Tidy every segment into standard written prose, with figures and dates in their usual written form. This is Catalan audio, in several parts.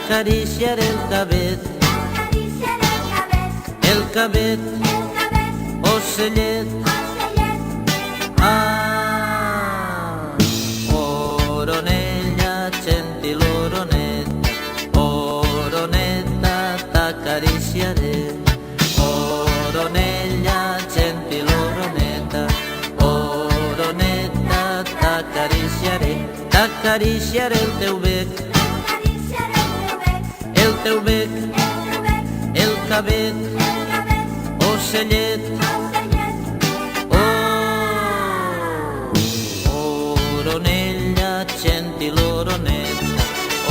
t'acariciaré el cabet, el cabet, ocellet. Ah, oronella, gentil oroneta, oroneta, t'acariciaré. Oronella, gentil oroneta, oroneta, t'acariciaré. T'acariciaré el teu bec, el teu bec, el cabet, ocellet. Oh, oronella, gentil oroneta,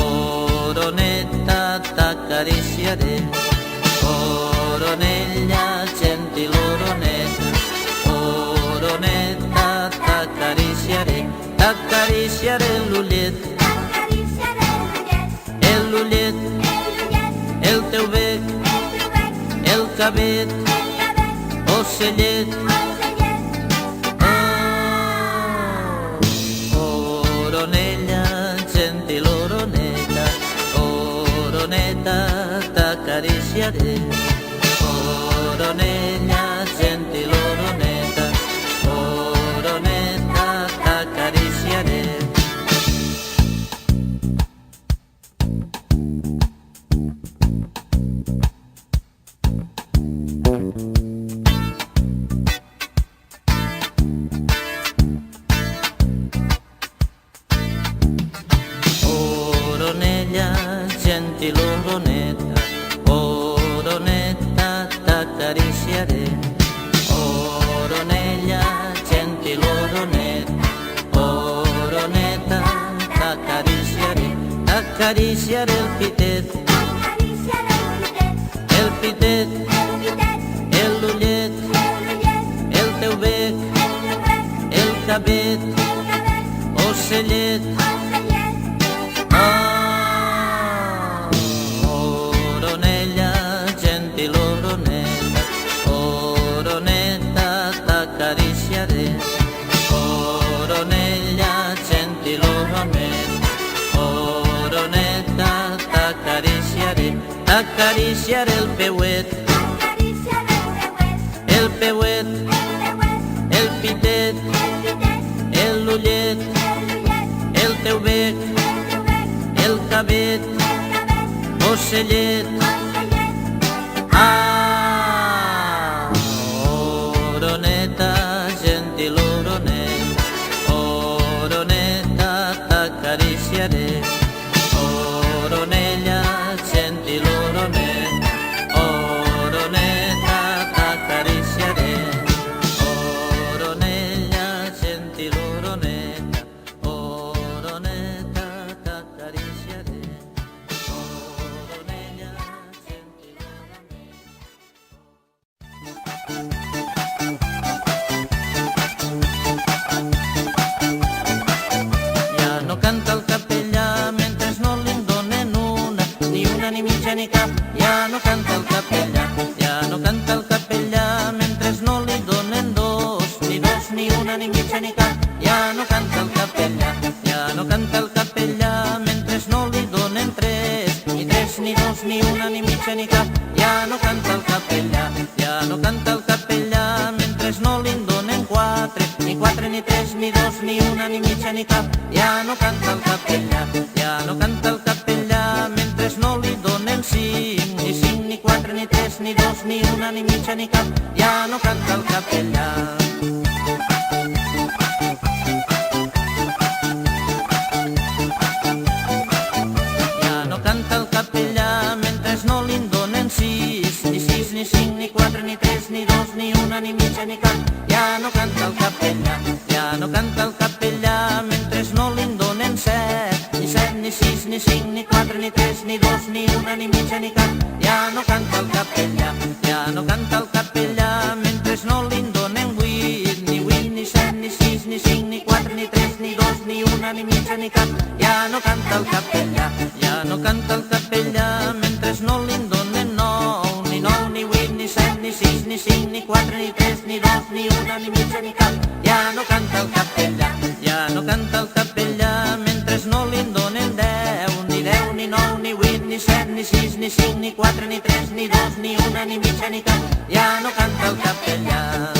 oroneta, t'acariciaré. Oronella, gentil oroneta, oroneta, t'acariciaré. T'acariciaré l'ullet, l'ullet, el teu bec, el cabet, ocellet. Oh, oronella, gentil oroneta, oroneta, t'acariciaré. Oronella, gentil oroneta, oroneta, t'acariciaré. Oronella, gentil oroneta, oroneta, t'acariciaré. Oronella, gentil oroneta, oroneta, t'acariciaré. T'acariciaré el pitet, el pitet, l'ullet, el teu bec, el cabet, ocellet. Ah, oronella, gentil oroneta, oroneta, t'acariciaré. Oronella, gentil oroneta, oroneta, t'acariciaré. T'acariciaré el peuet, el peuet, el pitet, l'ullet, el teu bec, el cabet, ocellet. Ah, oroneta, gentil oroneta, oroneta, t'acariciaré. Oronella, gentil oroneta, oroneta, t'acariciaré. Oronella, gentil oroneta, oroneta, t'acariciaré. Oronella, gentil oroneta. Ja no canta el capellà mentre no li'n donen una ni mitja ni cap. Ja no canta el capellà, ja no canta el capellà mentre no li donen dos, ni una ni mitja ni cap. Ja no canta el capellà, ja no canta el capellà mentre no li donen tres, ni dos, ni una ni mitja ni cap. Ja no canta el capellà, ja no canta el capellà mentre no li donen quatre, ni tres, ni dos, ni una ni mitja ni cap. Ja no canta el capellà, ja no canta el capellà mentre no li donen cinc, ni quatre, ni tres, ni dos, ni una ni mitja ni cap. Ja no canta el capellà. Ja no canta el capellà mentre no li donen sis, ni cinc, ni quatre, ni tres, ni dos, ni una ni mitja ni cap. Ja no canta el capellà, ja no canta el capellà mentre no li donen set, ni sis, ni cinc, ni quatre, ni tres, ni dos, ni una ni mitja ni cap. Ja no canta el capellà, ja no canta el capellà mentre no li donen vuit, ni set, ni sis, ni cinc, ni quatre, ni tres, ni dos, ni una ni mitja ni cap. Ja no canta el capellà, ja no canta el capellà mentre no li donen nou, ni vuit, ni set, ni sis, ni cinc, ni quatre, ni tres, ni dos, ni una ni mitja ni cap. Ja no canta el capellà, ja no canta el capellà mentre no li donen deu, ni nou, ni vuit, ni set, ni cinc, ni quatre, ni tres, ni dos, ni una, ni mitja, ni cap. Ja no canta el capellà.